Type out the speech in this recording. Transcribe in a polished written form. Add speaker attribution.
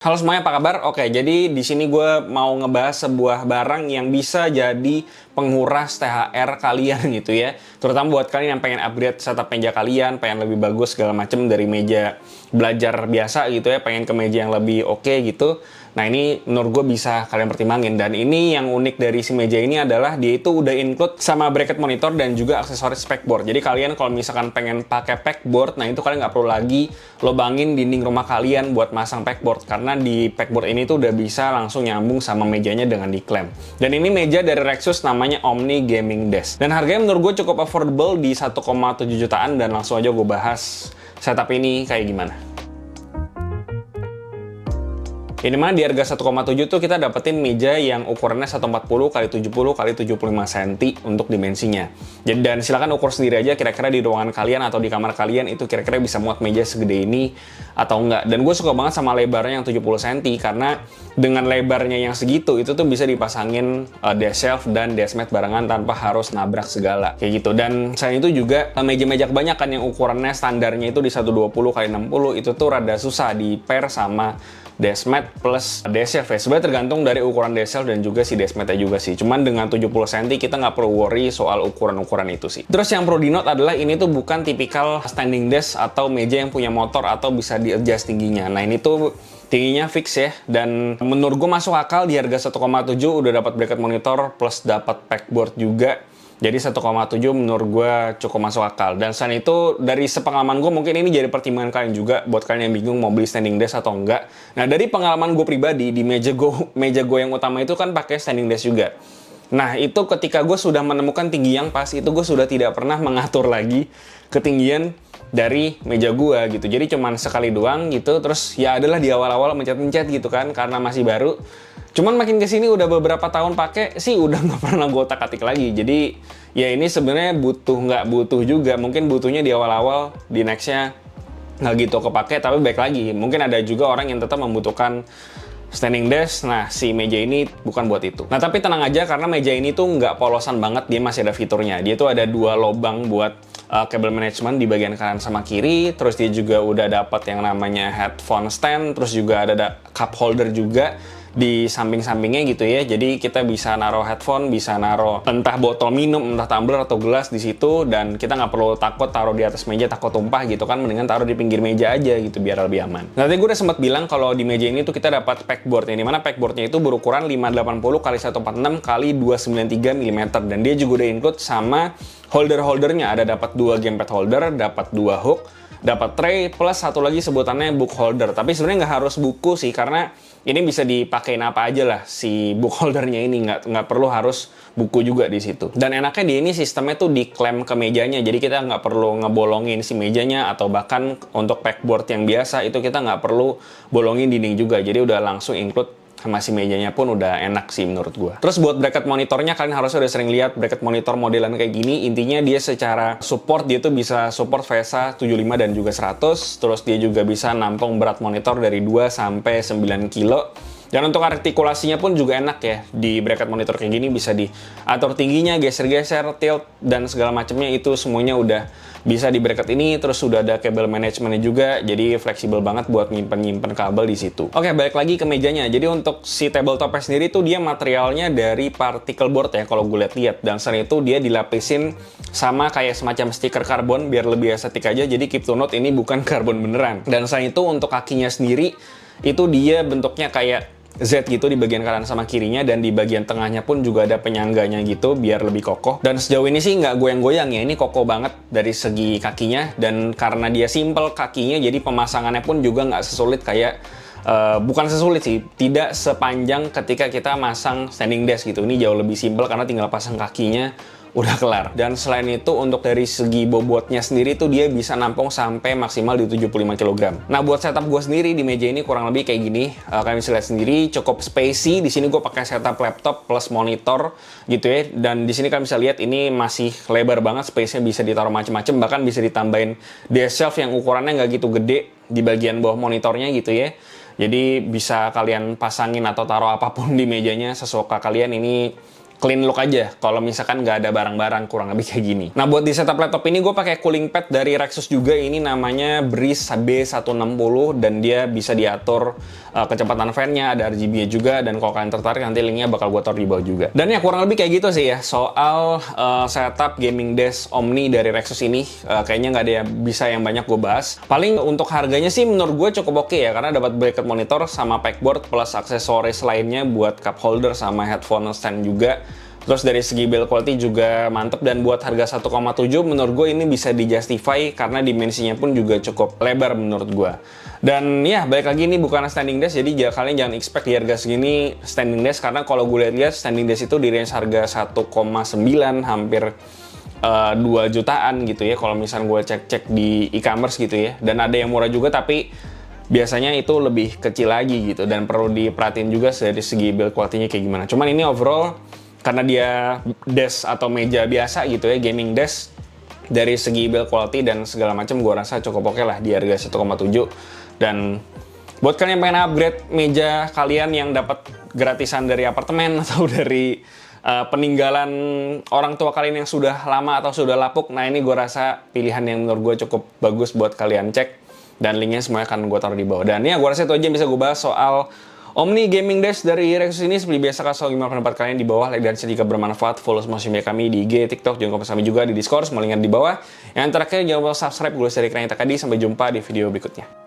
Speaker 1: Halo semuanya, apa kabar? Oke, jadi di sini gue mau ngebahas sebuah barang yang bisa jadi penguras THR kalian gitu ya. Terutama buat kalian yang pengen upgrade setup meja kalian, pengen lebih bagus segala macem dari meja belajar biasa gitu ya, pengen ke meja yang lebih oke gitu. Nah ini menurut gue bisa kalian pertimbangin. Dan ini yang unik dari si meja ini adalah dia itu udah include sama bracket monitor dan juga aksesoris backboard. Jadi kalian kalau misalkan pengen pakai backboard, nah itu kalian nggak perlu lagi lobangin dinding rumah kalian buat masang backboard, karena di backboard ini tuh udah bisa langsung nyambung sama mejanya dengan diklaim. Dan ini meja dari Rexus namanya Omni Gaming Desk. Dan harganya menurut gue cukup affordable di 1,7 jutaan, dan langsung aja gue bahas setup ini kayak gimana. Ini mana di harga 1,7 tuh kita dapetin meja yang ukurannya 140 x 70 x 75 cm untuk dimensinya. Jadi dan silakan ukur sendiri aja kira-kira di ruangan kalian atau di kamar kalian itu kira-kira bisa muat meja segede ini atau enggak. Dan gue suka banget sama lebarnya yang 70 cm karena dengan lebarnya yang segitu itu tuh bisa dipasangin desk shelf dan desk mat barengan tanpa harus nabrak segala kayak gitu. Dan selain itu juga meja-meja kebanyakan yang ukurannya standarnya itu di 120 x 60 itu tuh rada susah di pair sama desk mat plus desk shelf ya. Sebenarnya tergantung dari ukuran desk shelf dan juga si desk mat-nya juga sih. Cuman dengan 70 cm kita nggak perlu worry soal ukuran-ukuran itu sih. Terus yang perlu di-note adalah ini tuh bukan tipikal standing desk atau meja yang punya motor atau bisa di-adjust tingginya. Nah ini tuh tingginya fix ya, dan menurut gue masuk akal di harga 1,7 udah dapat bracket monitor plus dapat backboard juga. Jadi 1,7 menurut gue cukup masuk akal. Dan selain itu, dari sepengalaman gue mungkin ini jadi pertimbangan kalian juga buat kalian yang bingung mau beli standing desk atau enggak. Nah, dari pengalaman gue pribadi, di meja gue yang utama itu kan pakai standing desk juga. Nah, itu ketika gue sudah menemukan tinggi yang pas, itu gue sudah tidak pernah mengatur lagi ketinggian dari meja gue gitu. Jadi cuman sekali doang gitu, terus ya adalah di awal-awal mencet-mencet gitu kan, karena masih baru. Cuman makin kesini udah beberapa tahun pakai sih udah nggak pernah gue otak-atik lagi. Jadi ya ini sebenarnya butuh nggak butuh juga. Mungkin butuhnya di awal-awal, di nextnya nggak gitu kepake. Tapi baik lagi, mungkin ada juga orang yang tetap membutuhkan standing desk. Nah si meja ini bukan buat itu. Nah tapi tenang aja karena meja ini tuh nggak polosan banget. Dia masih ada fiturnya. Dia tuh ada dua lubang buat cable management di bagian kanan sama kiri. Terus dia juga udah dapat yang namanya headphone stand. Terus juga ada cup holder juga di samping-sampingnya gitu ya. Jadi kita bisa naruh headphone, bisa naruh entah botol minum, entah tumbler atau gelas di situ, dan kita nggak perlu takut taruh di atas meja takut tumpah gitu kan, mendingan taruh di pinggir meja aja gitu biar lebih aman. Nanti gue udah sempat bilang kalau di meja ini tuh kita dapat backboard, yang dimana backboardnya itu berukuran 580 x 146 x 293 mm, dan dia juga udah include sama holder-holdernya. Ada dapat 2 gamepad holder, dapat 2 hook, dapat tray, plus satu lagi sebutannya book holder. Tapi sebenarnya nggak harus buku sih, karena ini bisa dipakein apa aja lah si book holdernya ini, nggak perlu harus buku juga di situ. Dan enaknya dia ini sistemnya tuh diklem ke mejanya, jadi kita nggak perlu ngebolongin si mejanya, atau bahkan untuk backboard yang biasa itu kita nggak perlu bolongin dinding juga, jadi udah langsung include sama si mejanya pun udah enak sih menurut gua. Terus buat bracket monitornya, kalian harusnya udah sering lihat bracket monitor modelan kayak gini. Intinya dia secara support, dia tuh bisa support VESA 75 dan juga 100. Terus dia juga bisa nampung berat monitor dari 2 sampai 9 kilo. Dan untuk artikulasinya pun juga enak ya. Di bracket monitor kayak gini bisa diatur tingginya, geser-geser, tilt, dan segala macamnya itu semuanya udah bisa di bracket ini. Terus sudah ada kabel manajemennya juga, jadi fleksibel banget buat nyimpen kabel di situ. Oke, balik lagi ke mejanya. Jadi untuk si tabletopnya sendiri tuh dia materialnya dari particle board ya kalau gue lihat-lihat. Dan selain itu dia dilapisin sama kayak semacam stiker karbon biar lebih estetik aja. Jadi keep to note ini bukan karbon beneran. Dan selain itu untuk kakinya sendiri itu dia bentuknya kayak Z gitu di bagian kanan sama kirinya, dan di bagian tengahnya pun juga ada penyangganya gitu biar lebih kokoh. Dan sejauh ini sih nggak goyang-goyang ya, ini kokoh banget dari segi kakinya, dan karena dia simple kakinya jadi pemasangannya pun juga nggak sesulit kayak bukan sesulit sih, tidak sepanjang ketika kita masang standing desk gitu. Ini jauh lebih simple karena tinggal pasang kakinya udah kelar. Dan selain itu untuk dari segi bobotnya sendiri tuh dia bisa nampung sampai maksimal di 75 kg. Nah buat setup gue sendiri di meja ini kurang lebih kayak gini. Kalian bisa lihat sendiri cukup spacey. Di sini gue pakai setup laptop plus monitor gitu ya. Dan di sini kalian bisa lihat ini masih lebar banget, space-nya bisa ditaruh macam-macam, bahkan bisa ditambahin desk shelf yang ukurannya nggak gitu gede di bagian bawah monitornya gitu ya. Jadi bisa kalian pasangin atau taruh apapun di mejanya sesuka kalian. Ini clean look aja kalau misalkan nggak ada barang-barang, kurang lebih kayak gini. Nah, buat di setup laptop ini gue pakai cooling pad dari Rexus juga, ini namanya Breeze B160 dan dia bisa diatur kecepatan fan-nya, ada RGB juga, dan kalau kalian tertarik nanti linknya bakal gue taruh di bawah juga. Dan ya kurang lebih kayak gitu sih ya soal setup gaming desk Omni dari Rexus ini. Kayaknya nggak ada yang bisa yang banyak gue bahas. Paling untuk harganya sih menurut gue cukup oke ya, karena dapat bracket monitor sama backboard plus aksesoris lainnya buat cup holder sama headphone stand juga. Terus dari segi build quality juga mantep, dan buat harga 1,7 menurut gue ini bisa di-justify karena dimensinya pun juga cukup lebar menurut gue. Dan ya balik lagi ini bukan standing desk, jadi kalian jangan expect di harga segini standing desk, karena kalau gue lihat standing desk itu di range harga 1,9 hampir 2 jutaan gitu ya kalau misalnya gue cek-cek di e-commerce gitu ya. Dan ada yang murah juga tapi biasanya itu lebih kecil lagi gitu, dan perlu diperhatiin juga dari segi build quality-nya kayak gimana. Cuman ini overall karena dia desk atau meja biasa gitu ya, gaming desk, dari segi build quality dan segala macam gue rasa cukup oke lah di harga 1,7. Dan buat kalian yang pengen upgrade meja kalian yang dapat gratisan dari apartemen atau dari peninggalan orang tua kalian yang sudah lama atau sudah lapuk, nah ini gue rasa pilihan yang menurut gue cukup bagus buat kalian cek, dan linknya semuanya akan gue taruh di bawah. Dan ya gue rasa itu aja yang bisa gue bahas soal Omni Gaming Desk dari Rexus ini. Seperti biasa, kasih gimana pendapat kalian di bawah, like dan share jika bermanfaat, follow semua sosial media kami di IG, TikTok, jangan lupa kami juga di Discord, semua linknya di bawah. Yang terakhir jangan lupa subscribe, gue dari Keren Takadi, sampai jumpa di video berikutnya.